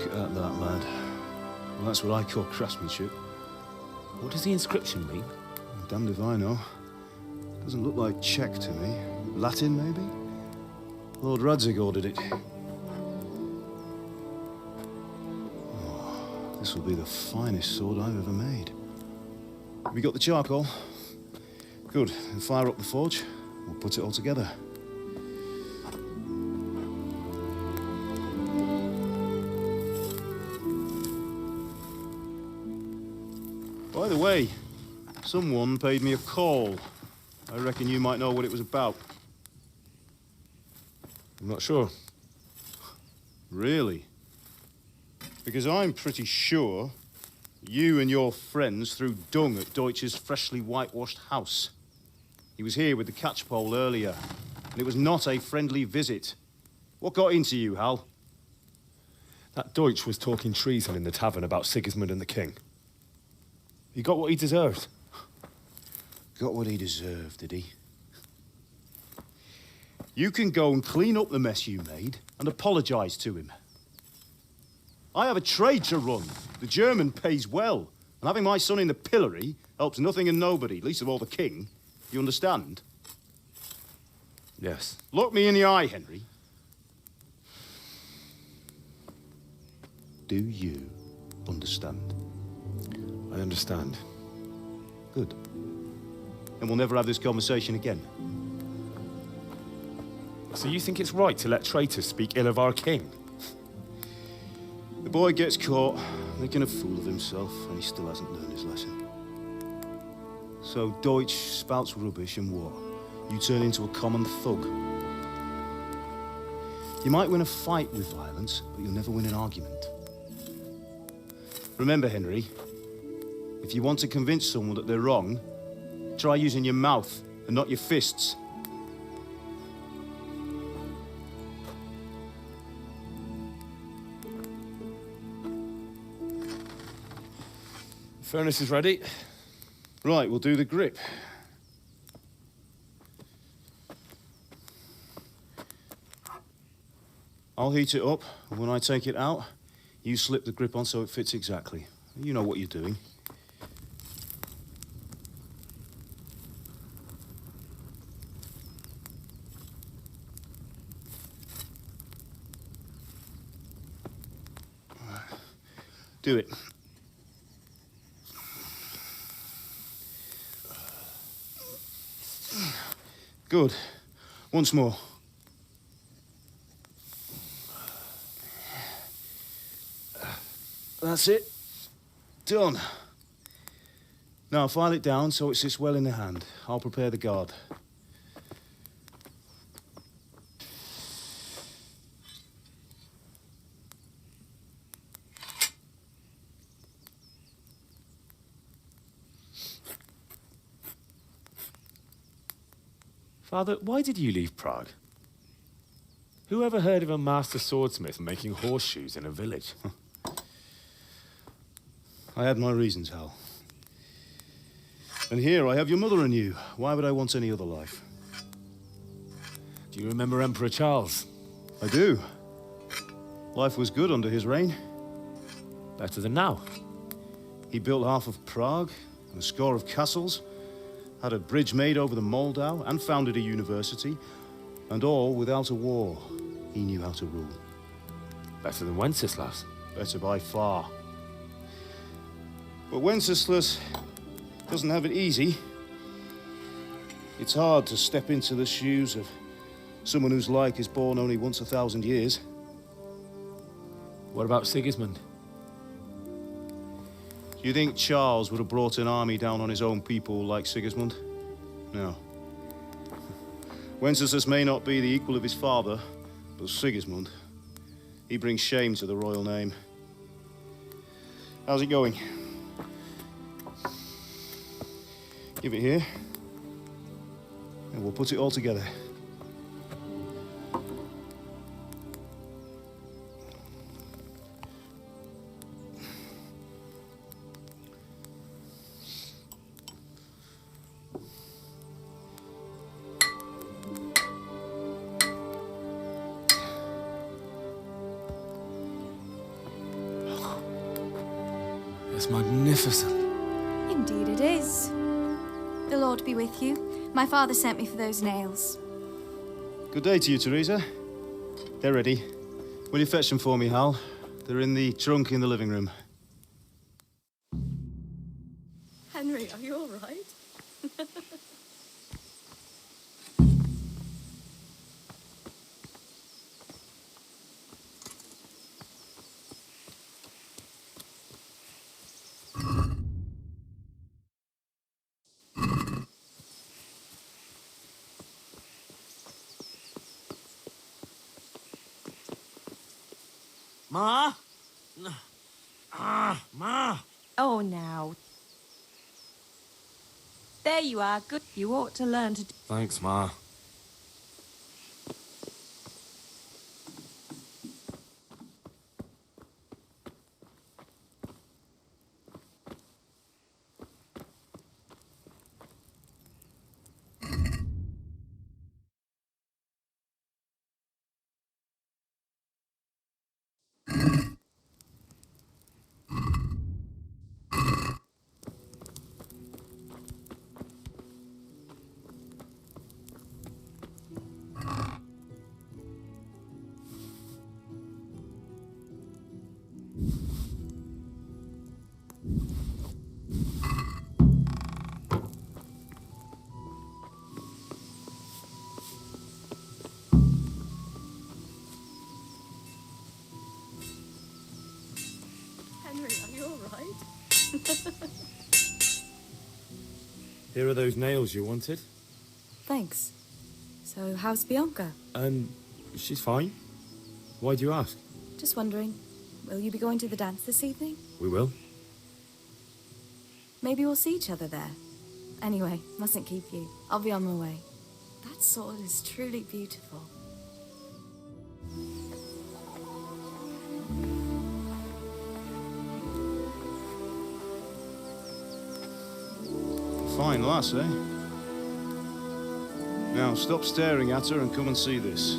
Look at that, lad. Well, that's what I call craftsmanship. What does the inscription mean? Damned if I know. Doesn't look like Czech to me. Latin, maybe? Lord Radzig ordered it. Oh, this will be the finest sword I've ever made. Have you got the charcoal? Good. Then fire up the forge. We'll put it all together. By the way, someone paid me a call. I reckon you might know what it was about. I'm not sure. Really? Because I'm pretty sure you and your friends threw dung at Deutsch's freshly whitewashed house. He was here with the catchpole earlier, and it was not a friendly visit. What got into you, Hal? That Deutsch was talking treason in the tavern about Sigismund and the king. He got what he deserved. Got what he deserved, did he? You can go and clean up the mess you made and apologize to him. I have a trade to run. The German pays well, and having my son in the pillory helps nothing and nobody, least of all the king. You understand? Yes. Look me in the eye, Henry. Do you understand? I understand. Good. Then we'll never have this conversation again. So you think it's right to let traitors speak ill of our king? The boy gets caught, making a fool of himself, and he still hasn't learned his lesson. So Deutsch spouts rubbish, and what? You turn into a common thug. You might win a fight with violence, but you'll never win an argument. Remember, Henry, if you want to convince someone that they're wrong, try using your mouth and not your fists. The furnace is ready. Right, we'll do the grip. I'll heat it up, and when I take it out, you slip the grip on so it fits exactly. You know what you're doing. Do it. Good. Once more. That's it. Done. Now file it down so it sits well in the hand. I'll prepare the guard. Father, why did you leave Prague? Who ever heard of a master swordsmith making horseshoes in a village? I had my reasons, Hal. And here I have your mother and you. Why would I want any other life? Do you remember Emperor Charles? I do. Life was good under his reign. Better than now. He built half of Prague and a score of castles, had a bridge made over the Moldau, and founded a university, and all without a war. He knew how to rule. Better than Wenceslas. Better by far. But Wenceslas doesn't have it easy. It's hard to step into the shoes of someone whose like is born only once 1,000 years. What about Sigismund? Do you think Charles would have brought an army down on his own people like Sigismund? No. Wenceslas may not be the equal of his father, but Sigismund, he brings shame to the royal name. How's it going? Give it here, and we'll put it all together. It's magnificent. Indeed it is. The Lord be with you. My father sent me for those nails. Good day to you, Teresa. They're ready. Will you fetch them for me, Hal? They're in the trunk in the living room. Henry, are you all right? Ma? Ma! Oh, now. There you are. Good. You ought to learn to... Thanks, Ma. Henry, are you all right? Here are those nails you wanted. Thanks. So, how's Bianca? She's fine. Why do you ask? Just wondering, will you be going to the dance this evening? We will. Maybe we'll see each other there. Anyway, mustn't keep you. I'll be on my way. That sword is truly beautiful. Fine lass, eh? Now, stop staring at her and come and see this.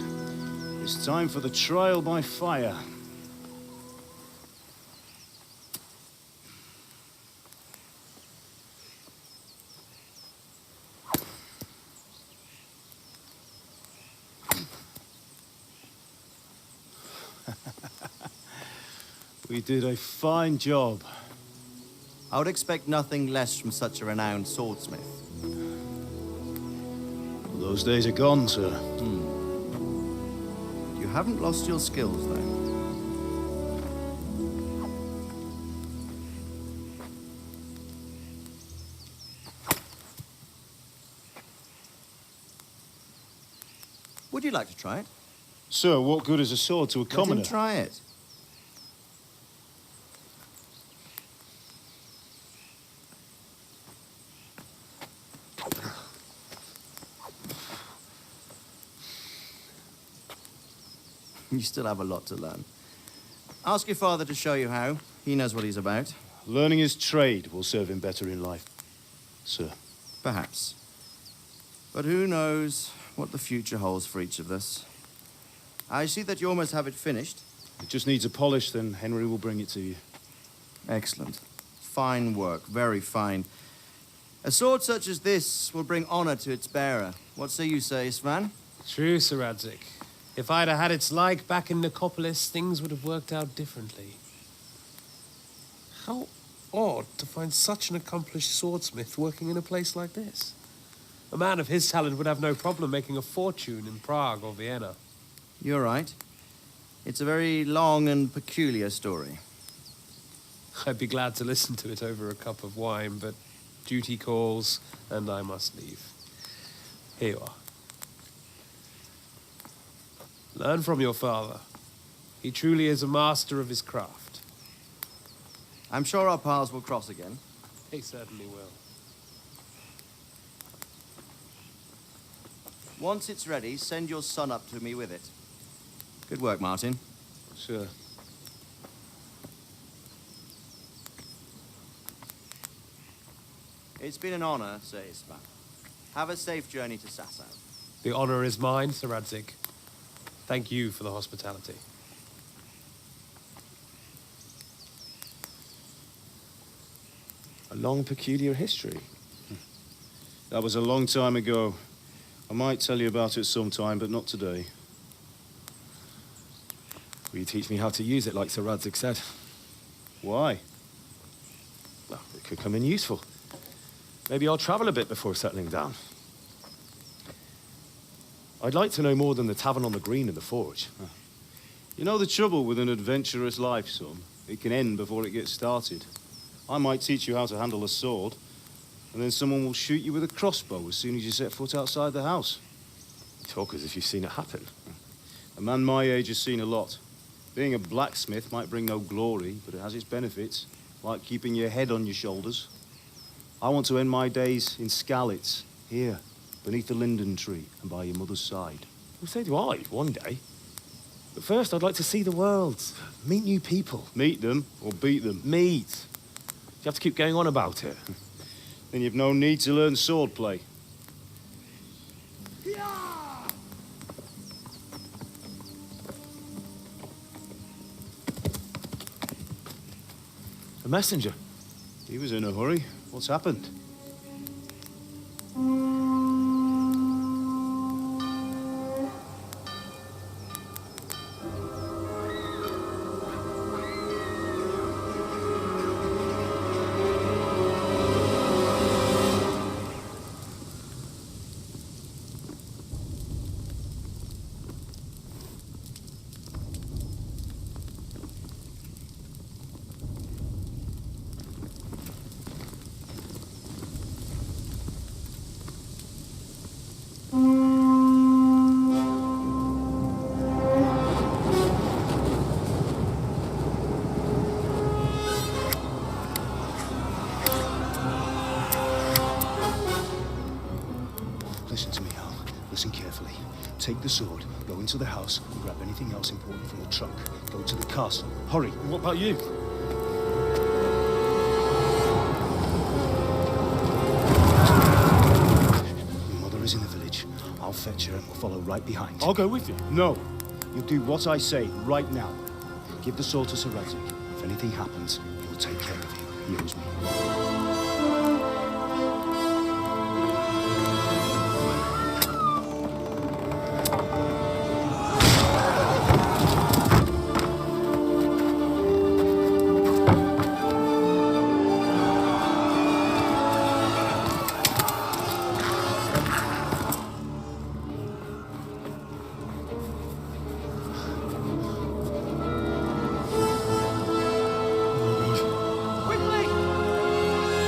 It's time for the trial by fire. We did a fine job. I would expect nothing less from such a renowned swordsmith. Those days are gone, sir. You haven't lost your skills, though. Would you like to try it? Sir, what good is a sword to a Let commoner? him try it. You still have a lot to learn. Ask your father to show you how. He knows what he's about. Learning his trade will serve him better in life, sir. Perhaps. But who knows what the future holds for each of us. I see that you almost have it finished. It just needs a polish, then Henry will bring it to you. Excellent. Fine work, very fine. A sword such as this will bring honor to its bearer. What say you, Svan? True, Sir Radzik. If I'd have had its like back in Nicopolis, things would have worked out differently. How odd to find such an accomplished swordsmith working in a place like this. A man of his talent would have no problem making a fortune in Prague or Vienna. You're right. It's a very long and peculiar story. I'd be glad to listen to it over a cup of wine, but duty calls, and I must leave. Here you are. Learn from your father. He truly is a master of his craft. I'm sure our paths will cross again. He certainly will. Once it's ready, send your son up to me with it. Good work, Martin. Sir. It's been an honor, Sir Isvan. Have a safe journey to Sasau. The honor is mine, Sir Radzik. Thank you for the hospitality. A long, peculiar history. That was a long time ago. I might tell you about it sometime, but not today. Will you teach me how to use it like Sir Radzig said? Why? Well, it could come in useful. Maybe I'll travel a bit before settling down. I'd like to know more than the tavern on the green and the forge. You know the trouble with an adventurous life, son? It can end before it gets started. I might teach you how to handle a sword, and then someone will shoot you with a crossbow as soon as you set foot outside the house. You talk as if you've seen it happen. A man my age has seen a lot. Being a blacksmith might bring no glory, but it has its benefits, like keeping your head on your shoulders. I want to end my days in Skalitz, here, beneath the linden tree and by your mother's side. Well, so do I, one day. But first, I'd like to see the world, meet new people. Meet them or beat them. Meet. You have to keep going on about it. Then you've no need to learn swordplay. A messenger. He was in a hurry. What's happened? Listen to me, Al. Listen carefully. Take the sword, go into the house, and grab anything else important from the trunk. Go to the castle. Hurry. What about you? Your mother is in the village. I'll fetch her and we'll follow right behind. I'll go with you. No. You'll do what I say right now. Give the sword to Sir Radzig. If anything happens, he'll take care of you. He owes me. Quickly!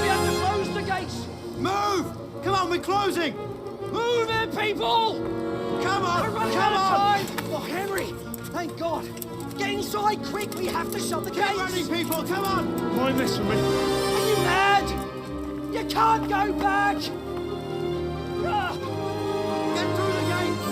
We have to close the gates! Move! Come on, we're closing! Move it, people! Come on! We're running Come out on! of time! Oh, Henry! Thank God! Get inside, quick! We have to shut the Keep gates! running, people! Come on! Mind this for me. Are you mad? You can't go back! Ah, Get through the gates!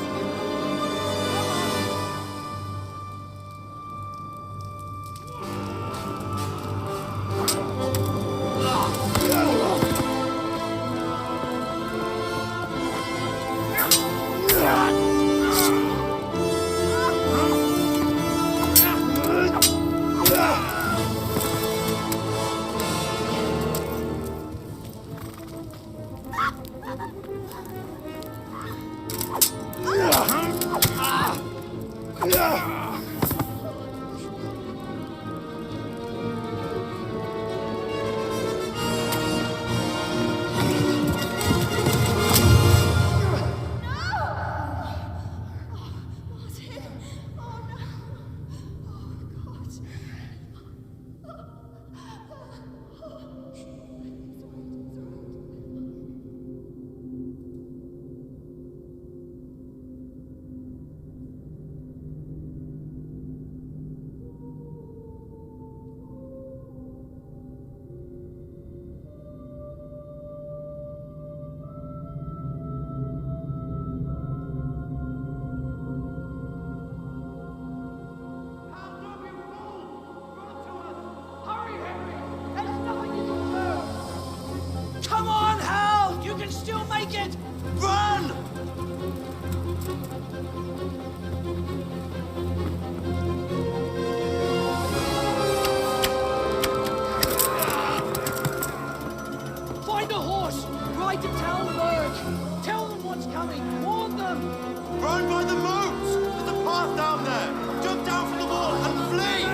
Ride by the moat! There's a path down there! Jump down from the wall and flee!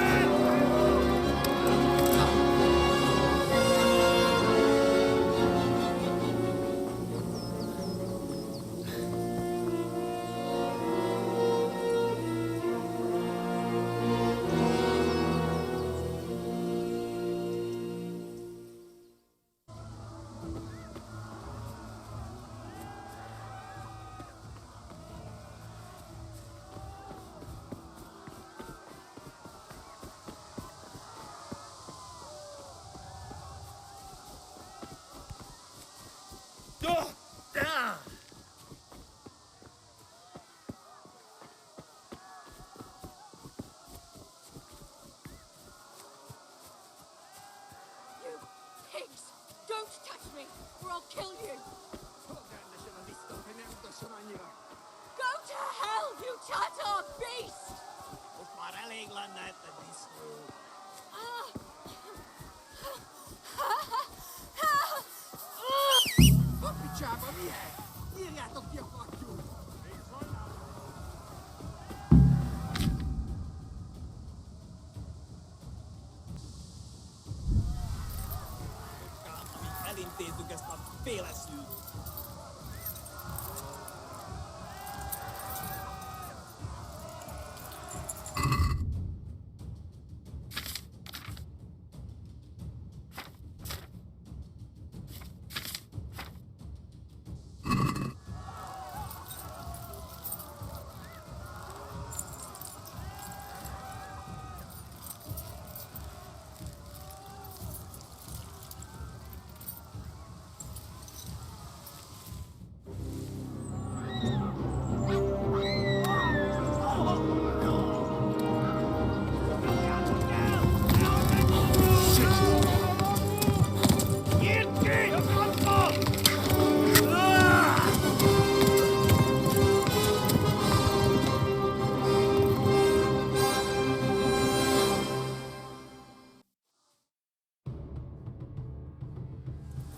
You pigs! Don't touch me, or I'll kill you! Go to hell, you Tatar beast! Elintézőket féleszű.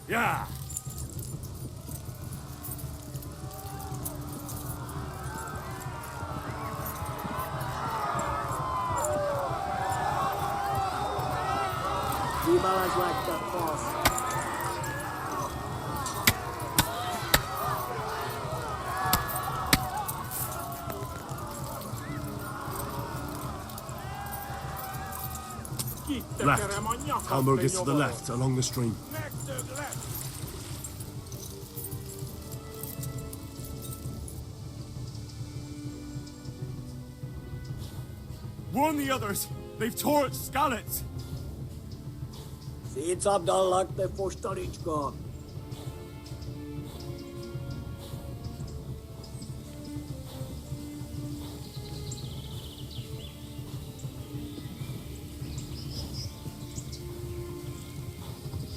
Yeah! Kibalás látta, fasz! Left. Hamburg is to the left, along the stream. Warn the others! They've torched Skalitz! Szétszabdallak, te fostalicska!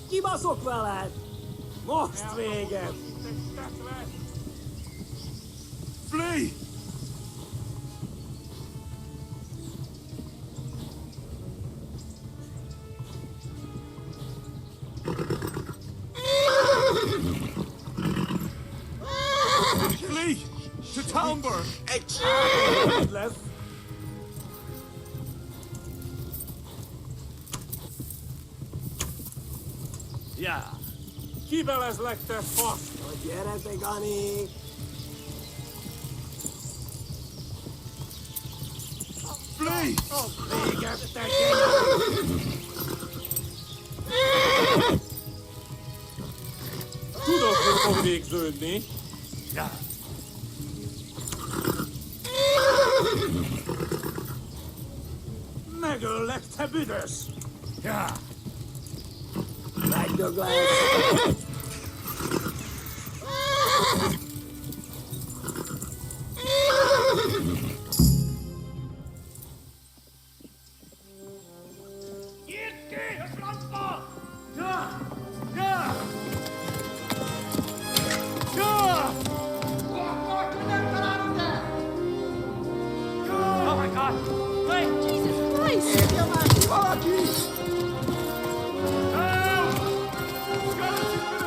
Kibaszok veled! Most vége! Flee! Flee! To Talmberg! Lesz! Yeah! Kibelezlek, te fasz! Gyere, Gani! Flee! Véget, te Tudod, hogy fog végződni. Yeah! Megöllek, te büdös! Yeah! Megdöglek! Oh my god! Wait! Jesus Christ! Skalitz has been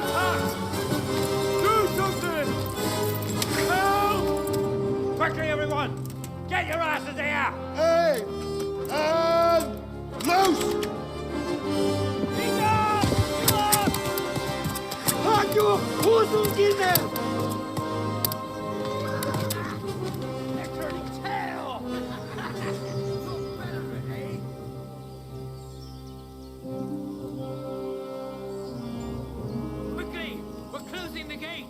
Everyone, get your asses here! Hey! And loose! Haku, who's in there? They're turning tail. Look better, eh? Quickly, we're closing the gate.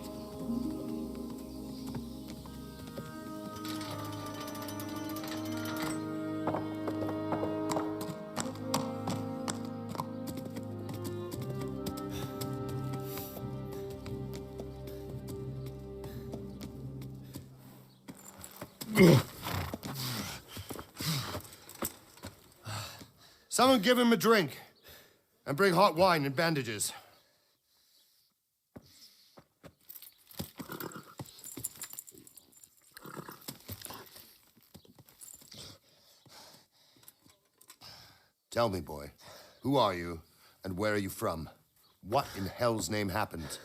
Someone give him a drink. And bring hot wine and bandages. Tell me, boy, who are you and where are you from? What in hell's name happened?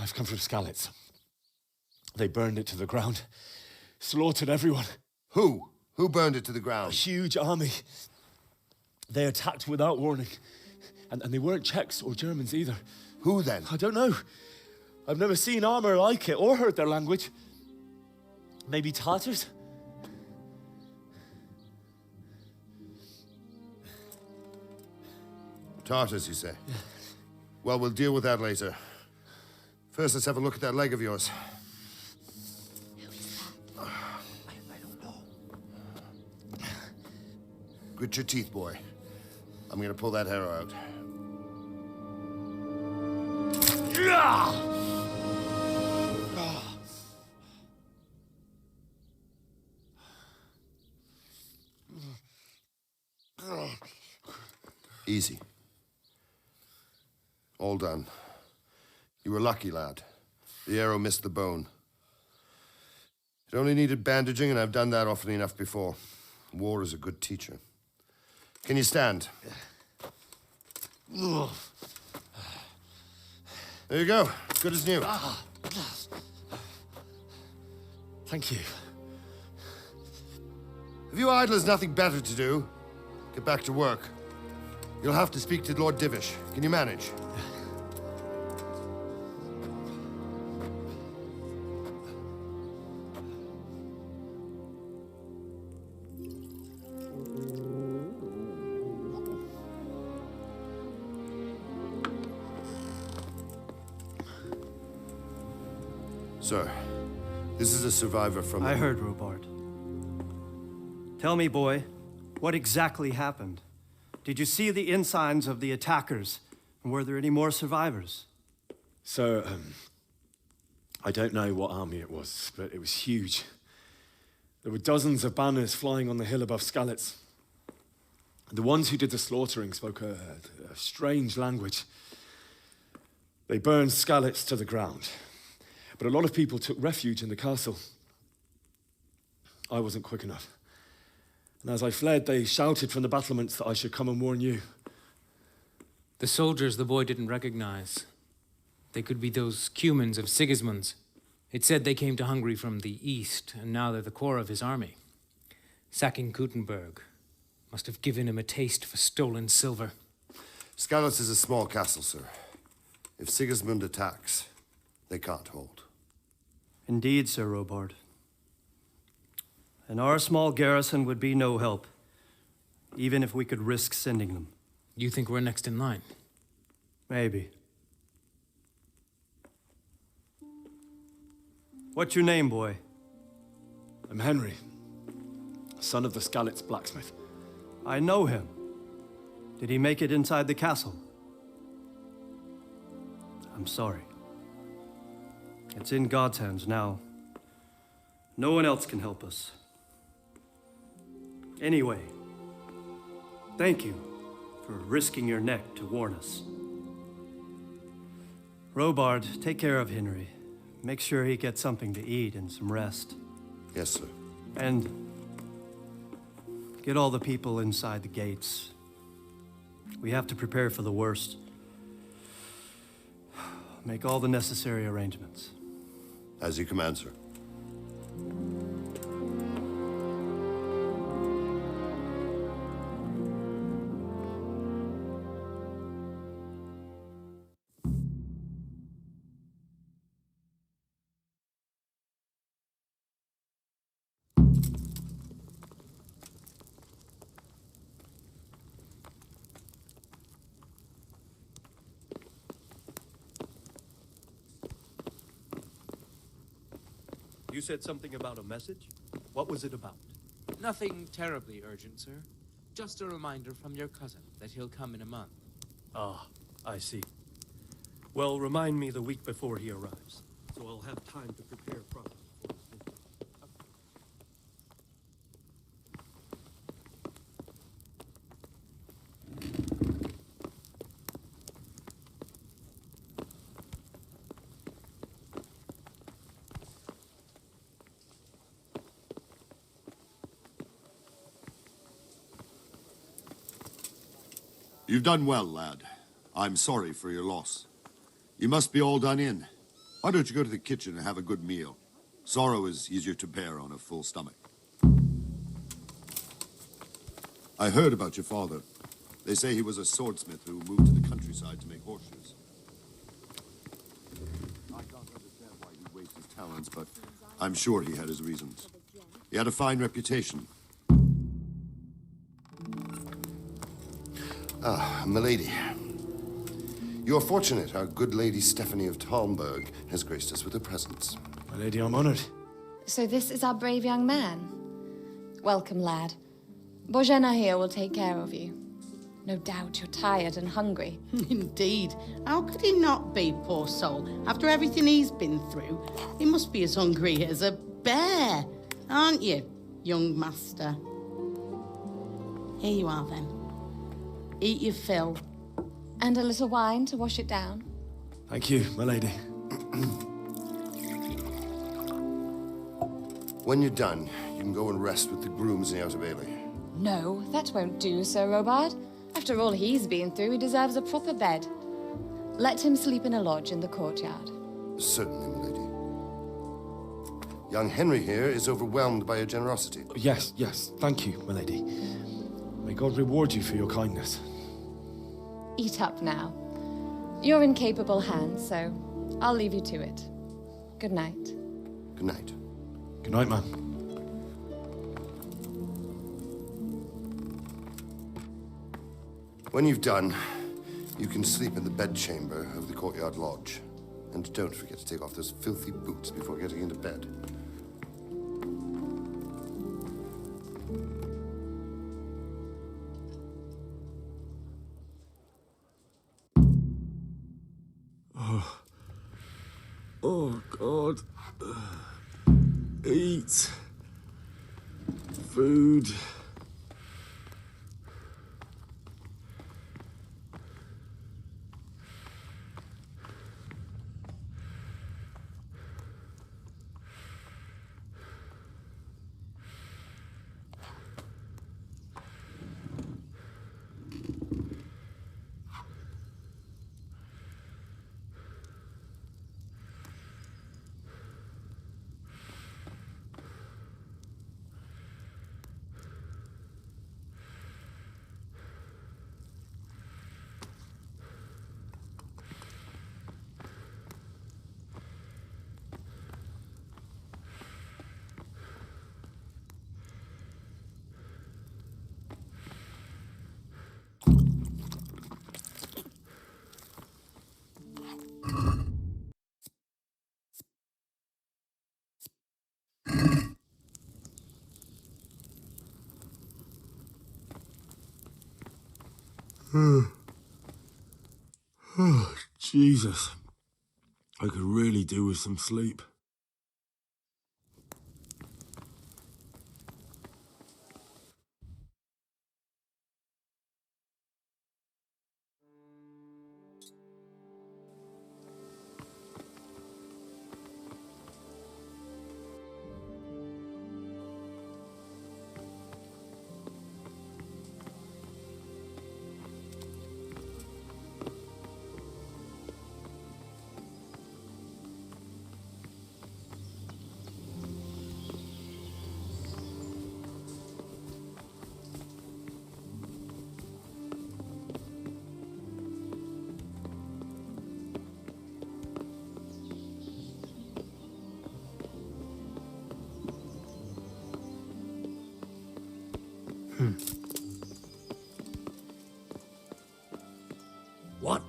I've come from Skalitz. They burned it to the ground, slaughtered everyone. Who? Who burned it to the A ground? huge army. They attacked without warning. And they weren't Czechs or Germans either. Who then? I don't know. I've never seen armor like it or heard their language. Maybe Tatars? Tartars, you say? Well, we'll deal with that later. First, let's have a look at that leg of yours. I don't know. Grit your teeth, boy. I'm gonna pull that hair out. Easy. All done. You were lucky, lad. The arrow missed the bone. It only needed bandaging, and I've done that often enough before. War is a good teacher. Can you stand? There you go. Good as new. Thank you. If you idlers nothing better to do, get back to work. You'll have to speak to Lord Divish. Can you manage? Sir, this is a survivor from... I heard, Robard. Tell me, boy, what exactly happened? Did you see the ensigns of the attackers? And were there any more survivors? So, I don't know what army it was, but it was huge. There were dozens of banners flying on the hill above Skalitz. The ones who did the slaughtering spoke a strange language. They burned Skalitz to the ground, but a lot of people took refuge in the castle. I wasn't quick enough. And as I fled, they shouted from the battlements that I should come and warn you. The soldiers the boy didn't recognize. They could be those Cumans of Sigismund's. It said they came to Hungary from the east, and now they're the core of his army. Sacking Gutenberg must have given him a taste for stolen silver. Skalitz is a small castle, sir. If Sigismund attacks, they can't hold. Indeed, Sir Robard. And our small garrison would be no help, even if we could risk sending them. You think we're next in line? Maybe. What's your name, boy? I'm Henry, son of the Skalitz blacksmith. I know him. Did he make it inside the castle? I'm sorry. It's in God's hands now. No one else can help us. Anyway, thank you for risking your neck to warn us. Robard, take care of Henry. Make sure he gets something to eat and some rest. Yes, sir. And get all the people inside the gates. We have to prepare for the worst. Make all the necessary arrangements. As you command, sir. You said something about a message? What was it about? Nothing terribly urgent, sir. Just a reminder from your cousin that he'll come in a month. Ah, I see. Well, remind me the week before he arrives, so I'll have time to prepare properly for his visit. You've done well, lad. I'm sorry for your loss. You must be all done in. Why don't you go to the kitchen and have a good meal? Sorrow is easier to bear on a full stomach. I heard about your father. They say he was a swordsmith who moved to the countryside to make horseshoes. I can't understand why he wasted his talents, but I'm sure he had his reasons. He had a fine reputation. Ah, milady. You're fortunate our good lady Stephanie of Talmberg has graced us with her presence. My lady, I'm honored. So this is our brave young man. Welcome, lad. Bozhena here will take care of you. No doubt you're tired and hungry. Indeed. How could he not be, poor soul? After everything he's been through, he must be as hungry as a bear, aren't you, young master? Here you are, then. Eat your fill. And a little wine to wash it down. Thank you, my lady. When you're done, you can go and rest with the grooms in the Outer Bailey. No, that won't do, Sir Robard. After all he's been through, he deserves a proper bed. Let him sleep in a lodge in the courtyard. Certainly, milady. Young Henry here is overwhelmed by your generosity. Yes, yes. Thank you, my lady. May God reward you for your kindness. Eat up now. You're in capable hands, so I'll leave you to it. Good night. Good night. Good night, man. When you've done, you can sleep in the bedchamber of the courtyard lodge. And don't forget to take off those filthy boots before getting into bed. Oh, God. Eat. Food. Oh, Jesus. I could really do with some sleep. What?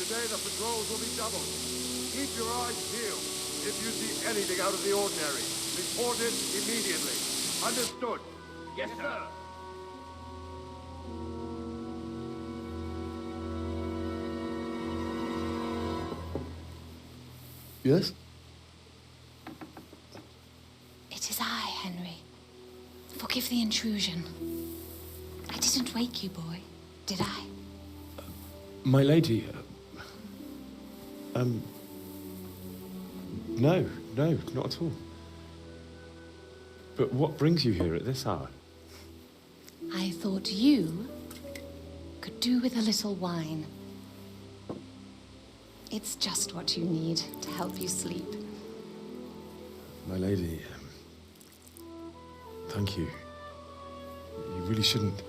Today the patrols will be doubled. Keep your eyes peeled. If you see anything out of the ordinary, report it immediately. Understood? Yes, sir. Yes? It is I, Henry. Forgive the intrusion. I didn't wake you, boy, did I? My lady, no, not at all. But what brings you here at this hour? I thought you could do with a little wine. It's just what you need to help you sleep. My lady, thank you. You really shouldn't.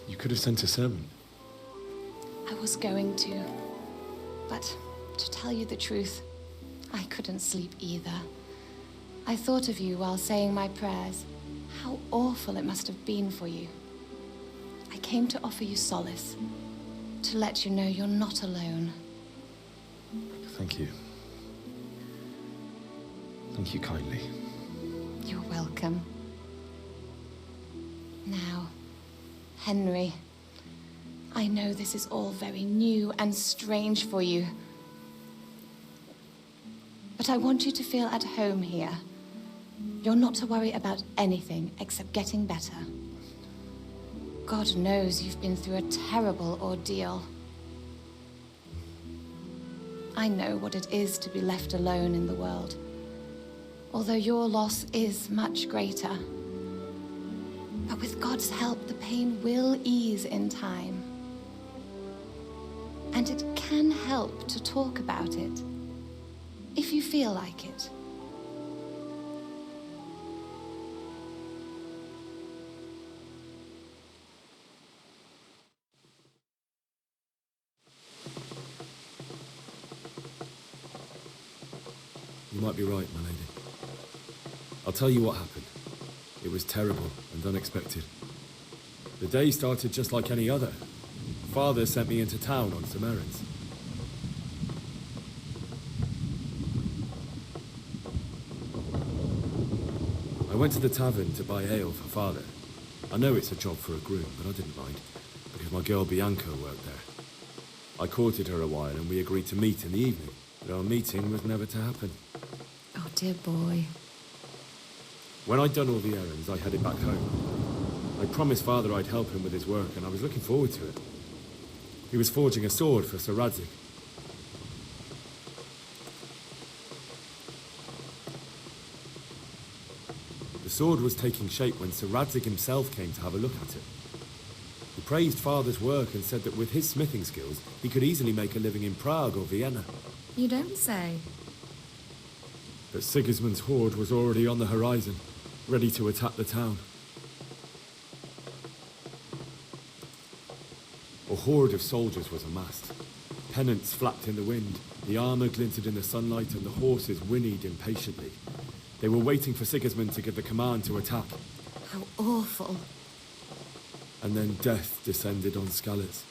You could have sent a servant. I was going to, but to tell you the truth, I couldn't sleep either. I thought of you while saying my prayers. How awful it must have been for you. I came to offer you solace, to let you know you're not alone. Thank you. Thank you kindly. You're welcome. Now, Henry, I know this is all very new and strange for you, but I want you to feel at home here. You're not to worry about anything except getting better. God knows you've been through a terrible ordeal. I know what it is to be left alone in the world, although your loss is much greater. But with God's help, the pain will ease in time. And it can help to talk about it, if you feel like it. You might be right, my lady. I'll tell you what happened. It was terrible and unexpected. The day started just like any other. Father sent me into town on some errands. I went to the tavern to buy ale for Father. I know it's a job for a groom, but I didn't mind, because my girl Bianca worked there. I courted her a while and we agreed to meet in the evening, but our meeting was never to happen. Oh, dear boy. When I'd done all the errands, I headed back home. I promised Father I'd help him with his work, and I was looking forward to it. He was forging a sword for Sir Radzig. The sword was taking shape when Sir Radzig himself came to have a look at it. He praised Father's work and said that with his smithing skills, he could easily make a living in Prague or Vienna. You don't say. But Sigismund's horde was already on the horizon, ready to attack the town. A horde of soldiers was amassed. Pennants flapped in the wind, the armor glinted in the sunlight, and the horses whinnied impatiently. They were waiting for Sigismund to give the command to attack. How awful. And then death descended on Skalitz.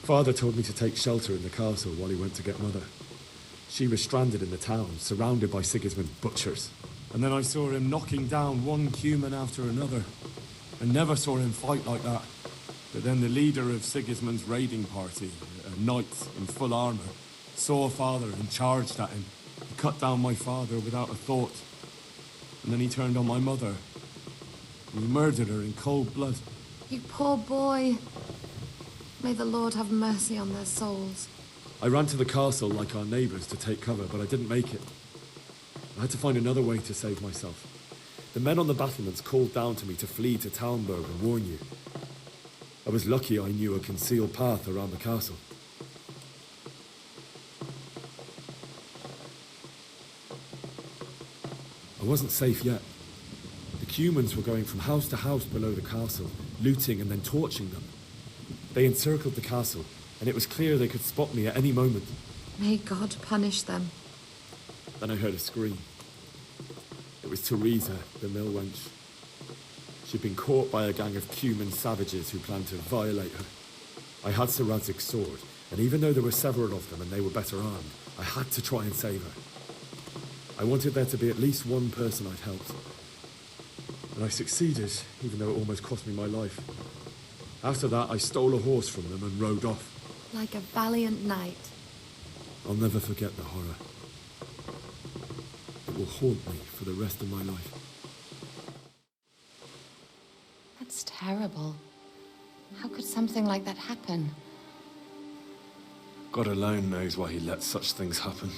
Father told me to take shelter in the castle while he went to get Mother. She was stranded in the town, surrounded by Sigismund's butchers. And then I saw him knocking down one Cuman after another. I never saw him fight like that. But then the leader of Sigismund's raiding party, a knight in full armor, saw Father and charged at him. He cut down my father without a thought. And then he turned on my mother. And he murdered her in cold blood. You poor boy. May the Lord have mercy on their souls. I ran to the castle like our neighbors to take cover, but I didn't make it. I had to find another way to save myself. The men on the battlements called down to me to flee to Talmberg and warn you. I was lucky I knew a concealed path around the castle. I wasn't safe yet. The Cumans were going from house to house below the castle, looting and then torching them. They encircled the castle, and it was clear they could spot me at any moment. May God punish them. Then I heard a scream. It was was Teresa, the mill wench. She'd been caught by a gang of Cuman savages who planned to violate her. I had Sir Radzig's sword, and even though there were several of them and they were better armed, I had to try and save her. I wanted there to be at least one person I'd helped. And I succeeded, even though it almost cost me my life. After that, I stole a horse from them and rode off. Like a valiant knight. I'll never forget the horror. It will haunt me for the rest of my life. That's terrible. How could something like that happen? God alone knows why he lets such things happen.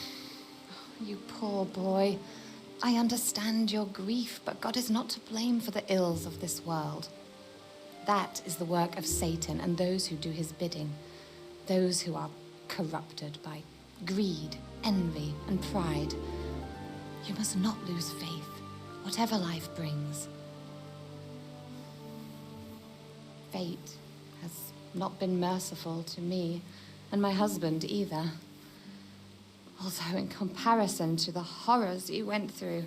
You poor boy. I understand your grief, but God is not to blame for the ills of this world. That is the work of Satan and those who do his bidding. Those who are corrupted by greed, envy, and pride. You must not lose faith, whatever life brings. Fate has not been merciful to me, and my husband either. Although in comparison to the horrors you went through.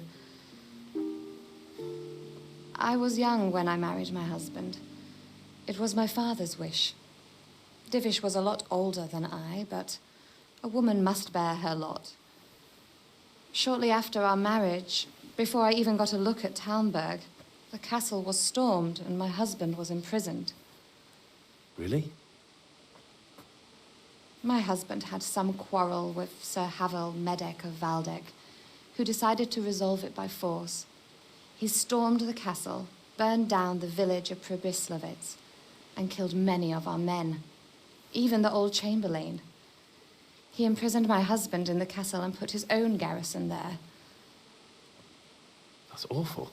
I was young when I married my husband. It was my father's wish. Divish was a lot older than I, but a woman must bear her lot. Shortly after our marriage, before I even got a look at Talmberg, the castle was stormed and my husband was imprisoned. Really? My husband had some quarrel with Sir Havel Medek of Valdek, who decided to resolve it by force. He stormed the castle, burned down the village of Probislavitz, and killed many of our men, even the old chamberlain. He imprisoned my husband in the castle and put his own garrison there. That's awful.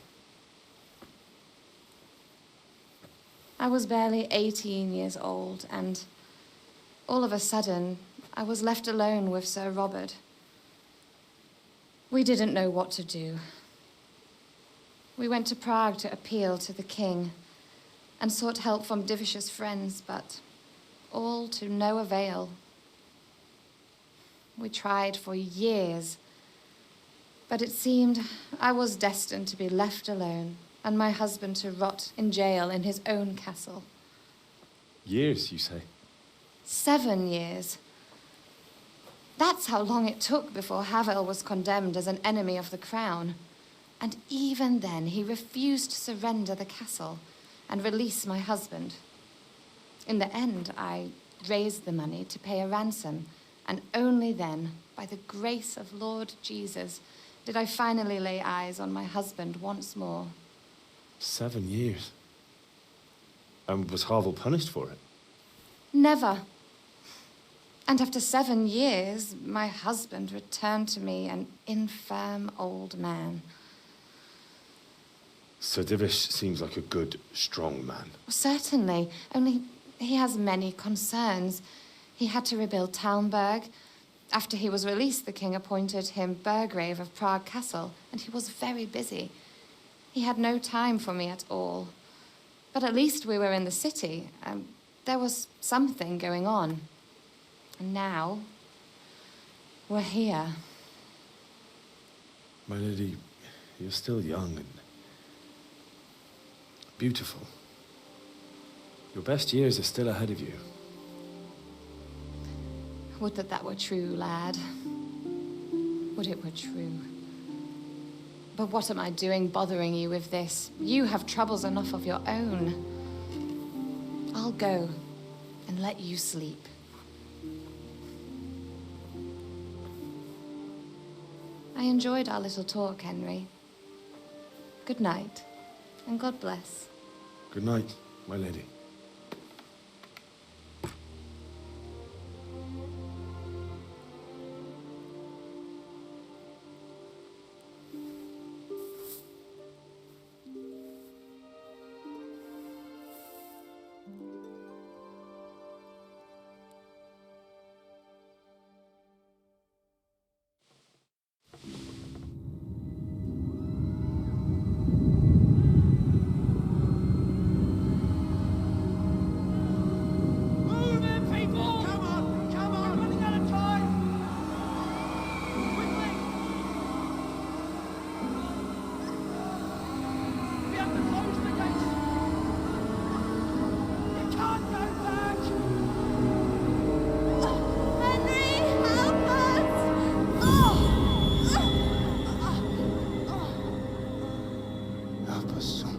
I was barely 18 years old, and all of a sudden, I was left alone with Sir Robert. We didn't know what to do. We went to Prague to appeal to the king and sought help from Divish's friends, but all to no avail. We tried for years, but it seemed I was destined to be left alone and my husband to rot in jail in his own castle. Years, you say? 7 years. That's how long it took before Havel was condemned as an enemy of the crown. And even then, he refused to surrender the castle and release my husband. In the end, I raised the money to pay a ransom, and only then, by the grace of Lord Jesus, did I finally lay eyes on my husband once more. 7 years? And was Havel punished for it? Never. And after 7 years, my husband returned to me an infirm old man. Sir Divish seems like a good, strong man. Certainly, only he has many concerns. He had to rebuild Talmberg. After he was released, the king appointed him Burgrave of Prague Castle, and he was very busy. He had no time for me at all. But at least we were in the city. There was something going on. And now, we're here. My lady, you're still young and beautiful. Your best years are still ahead of you. Would that that were true, lad. Would it were true. But what am I doing bothering you with this? You have troubles enough of your own. I'll go and let you sleep. I enjoyed our little talk, Henry. Good night, and God bless. Good night, my lady. son.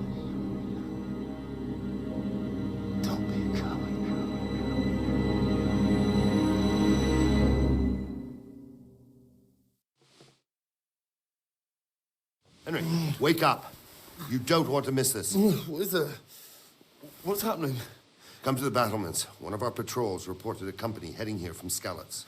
Don't be a coward. Henry, wake up. You don't want to miss this. What is it? What's happening? Come to the battlements. One of our patrols reported a company heading here from Skalitz.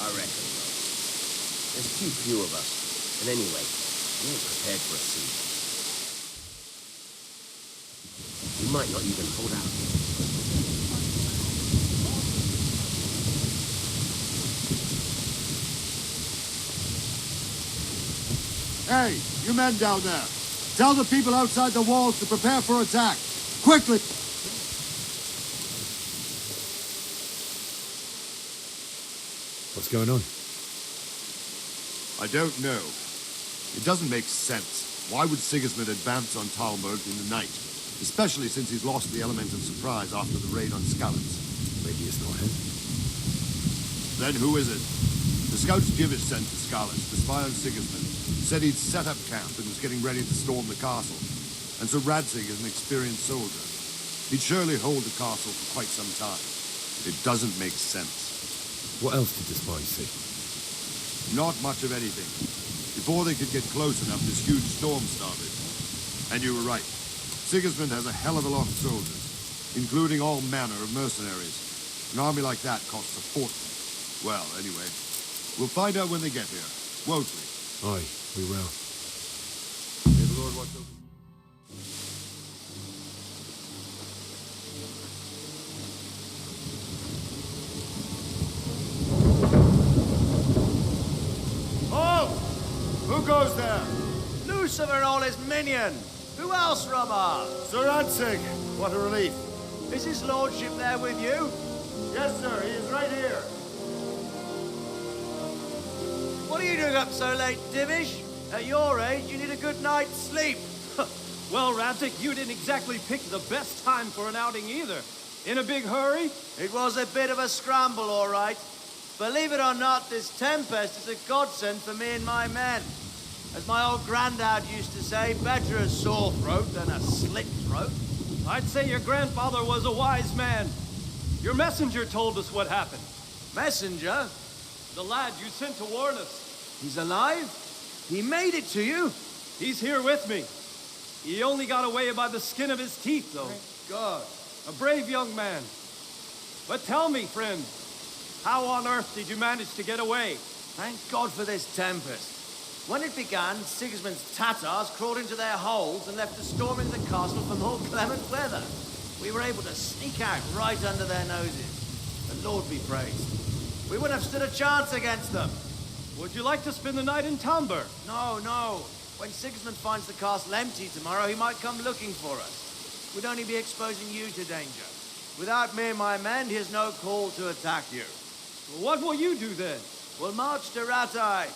I reckon, though. There's too few of us. And anyway, we ain't prepared for a siege. We might not even hold out. Hey, you men down there. Tell the people outside the walls to prepare for attack. Quickly! What's going on? I don't know. It doesn't make sense. Why would Sigismund advance on Talmberg in the night? Especially since he's lost the element of surprise after the raid on Skalitz. Maybe it's not him. Then who is it? The scouts Divish sent to Skalitz to spy on Sigismund said he'd set up camp and was getting ready to storm the castle. And so Radzig is an experienced soldier. He'd surely hold the castle for quite some time. It doesn't make sense. What else did the spies see? Not much of anything. Before they could get close enough, this huge storm started. And you were right. Sigismund has a hell of a lot of soldiers, including all manner of mercenaries. An army like that costs a fortune. Well, anyway, we'll find out when they get here, won't we? Aye, we will. May the Lord watch over you. Halt! Who goes there? Lucifer and all his minions. Who else, Rama? Sir Radzig, what a relief. Is his lordship there with you? Yes, sir, he is right here. What are you doing up so late, Divish? At your age, you need a good night's sleep. Well, Radzig, you didn't exactly pick the best time for an outing either. In a big hurry? It was a bit of a scramble, all right. Believe it or not, this tempest is a godsend for me and my men. As my old granddad used to say, better a sore throat than a slit throat. I'd say your grandfather was a wise man. Your messenger told us what happened. Messenger? The lad you sent to warn us. He's alive? He made it to you? He's here with me. He only got away by the skin of his teeth, though. Thank God. A brave young man. But tell me, friend, how on earth did you manage to get away? Thank God for this tempest. When it began, Sigismund's Tatars crawled into their holes and left us storming the castle for more clement weather. We were able to sneak out right under their noses. The Lord be praised. We wouldn't have stood a chance against them. Would you like to spend the night in Talmberg? No. When Sigismund finds the castle empty tomorrow, he might come looking for us. We'd only be exposing you to danger. Without me and my men, he has no call to attack you. What will you do then? We'll march to Ratai.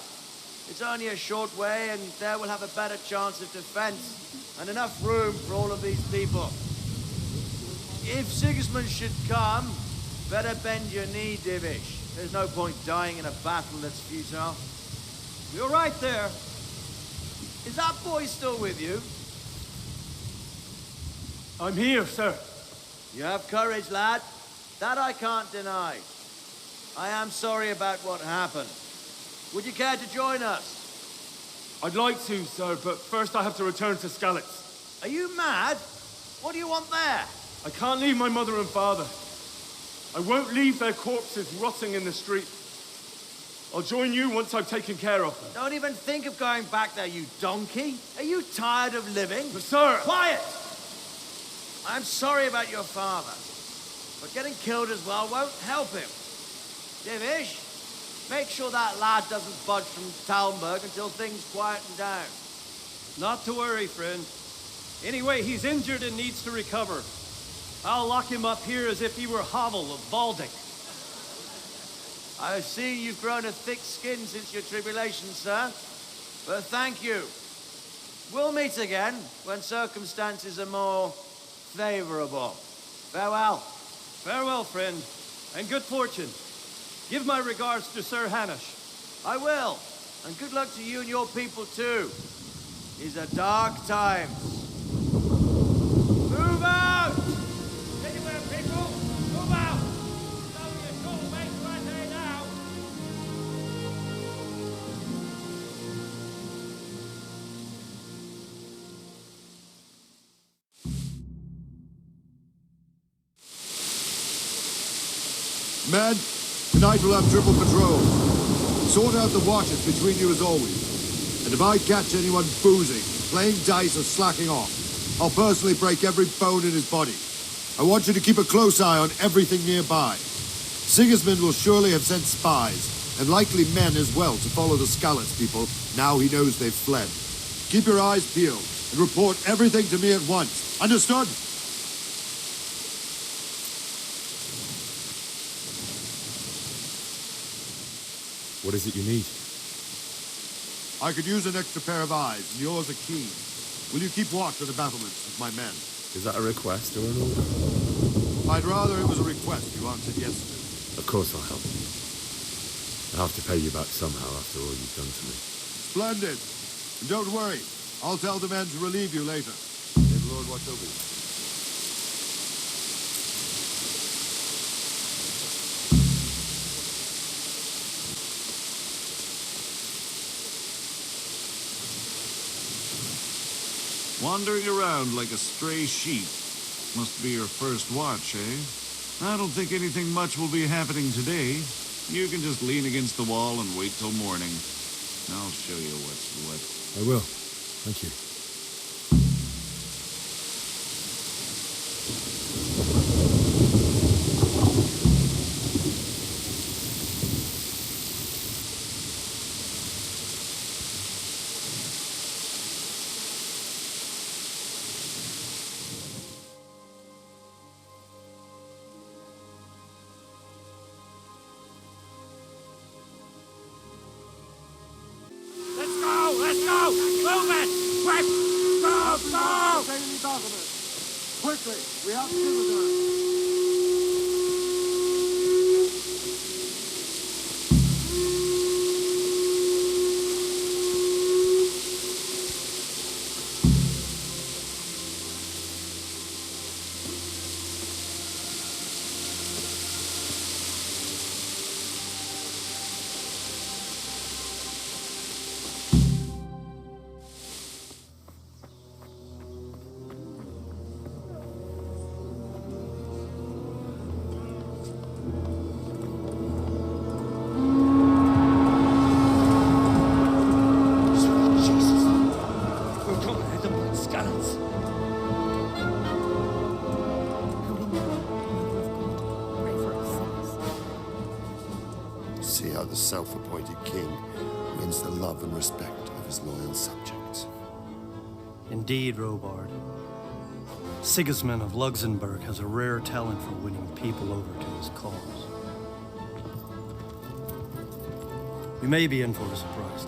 It's only a short way, and there we'll have a better chance of defense and enough room for all of these people. If Sigismund should come, better bend your knee, Divish. There's no point dying in a battle that's futile. You're right there. Is that boy still with you? I'm here, sir. You have courage, lad. That I can't deny. I am sorry about what happened. Would you care to join us? I'd like to, sir, but first I have to return to Skalitz. Are you mad? What do you want there? I can't leave my mother and father. I won't leave their corpses rotting in the street. I'll join you once I've taken care of them. Don't even think of going back there, you donkey. Are you tired of living? But sir! Quiet! I'm sorry about your father, but getting killed as well won't help him. Divish, make sure that lad doesn't budge from Talmberg until things quieten down. Not to worry, friend. Anyway, he's injured and needs to recover. I'll lock him up here as if he were Havel of Balding. I've seen you've grown a thick skin since your tribulation, sir. But thank you. We'll meet again when circumstances are more favorable. Farewell. Farewell, friend, and good fortune. Give my regards to Sir Hanush. I will. And good luck to you and your people, too. These are dark times. Move out! Anywhere, people! Move out! It's only a short way to Rattay now! Men, tonight we'll have triple patrol. Sort out the watches between you as always. And if I catch anyone boozing, playing dice or slacking off, I'll personally break every bone in his body. I want you to keep a close eye on everything nearby. Sigismund will surely have sent spies, and likely men as well, to follow the Skalitz people now he knows they've fled. Keep your eyes peeled, and report everything to me at once. Understood? What is it you need? I could use an extra pair of eyes, and yours are keen. Will you keep watch of the battlements with my men? Is that a request or an order? I'd rather it was a request you answered yes to. Of course I'll help. I'll have to pay you back somehow after all you've done to me. Splendid. And don't worry. I'll tell the men to relieve you later. May the Lord watch over you. Wandering around like a stray sheep. Must be your first watch, eh? I don't think anything much will be happening today. You can just lean against the wall and wait till morning. I'll show you what's what. I will. Thank you. Let's go! Move it! Quick! Go! Go! Quickly! We have to do with her. See how the self-appointed king wins the love and respect of his loyal subjects. Indeed, Robard. Sigismund of Luxembourg has a rare talent for winning people over to his cause. We may be in for a surprise.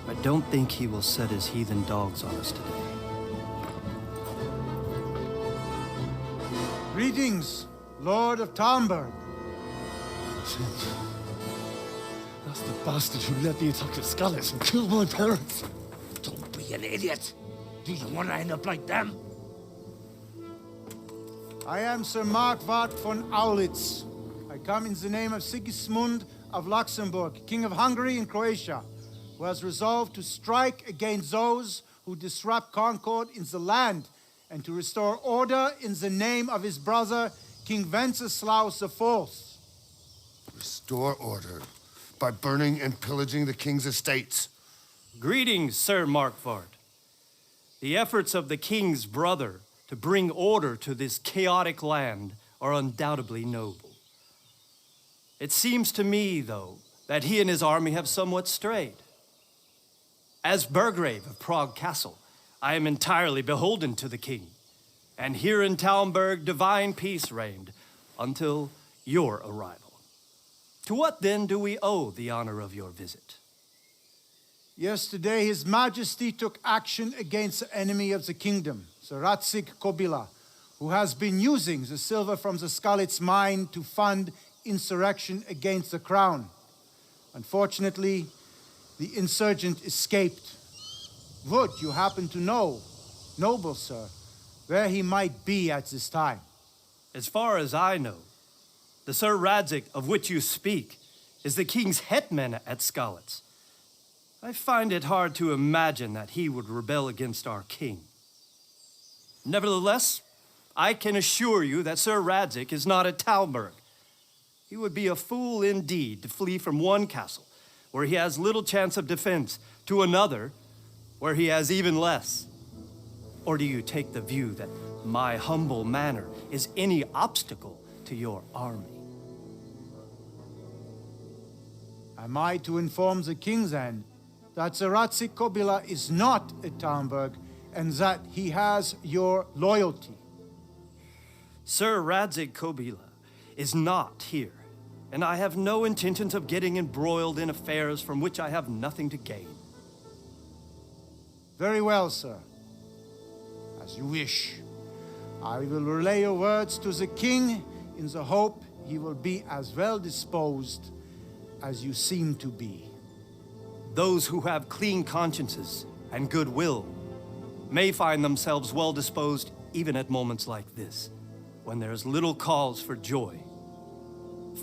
I don't think he will set his heathen dogs on us today. Greetings, Lord of Talmberg. That's the bastard who led the attack at Skalitz and killed my parents. Don't be an idiot. Do you want to end up like them? I am Sir Markwart von Aulitz. I come in the name of Sigismund of Luxembourg, King of Hungary and Croatia, who has resolved to strike against those who disrupt concord in the land and to restore order in the name of his brother, King Wenceslaus IV. Restore order by burning and pillaging the king's estates. Greetings, Sir Markwart. The efforts of the king's brother to bring order to this chaotic land are undoubtedly noble. It seems to me, though, that he and his army have somewhat strayed. As Burgrave of Prague Castle, I am entirely beholden to the king, and here in Talmberg, divine peace reigned until your arrival. To what then do we owe the honor of your visit? Yesterday, His Majesty took action against the enemy of the kingdom, the Ratsig Kobila, who has been using the silver from the Skalitz mine to fund insurrection against the crown. Unfortunately, the insurgent escaped. Would you happen to know, noble sir, where he might be at this time? As far as I know, the Sir Radzik of which you speak is the king's hetman at Skalitz. I find it hard to imagine that he would rebel against our king. Nevertheless, I can assure you that Sir Radzik is not at Talmberg. He would be a fool indeed to flee from one castle, where he has little chance of defense, to another, where he has even less. Or do you take the view that my humble manner is any obstacle to your army? Am I to inform the king then that the Ratsik Kobila is not at Talmberg and that he has your loyalty? Sir Radzik Kobila is not here, and I have no intentions of getting embroiled in affairs from which I have nothing to gain. Very well, sir. As you wish. I will relay your words to the king in the hope he will be as well disposed as you seem to be. Those who have clean consciences and goodwill may find themselves well disposed even at moments like this, when there is little cause for joy.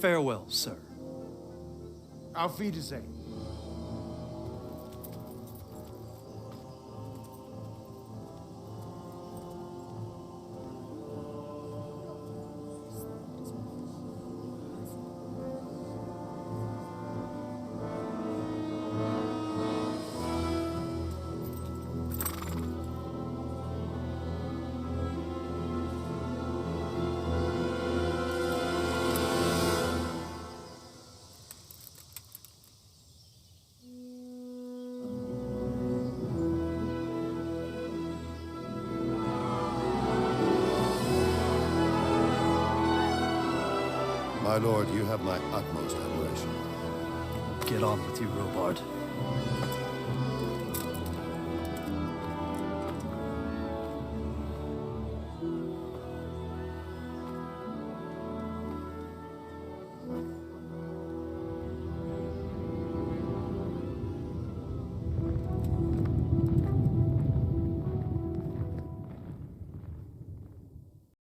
Farewell, sir. Auf Wiedersehen. My lord, you have my utmost admiration. Get on with you, Robard.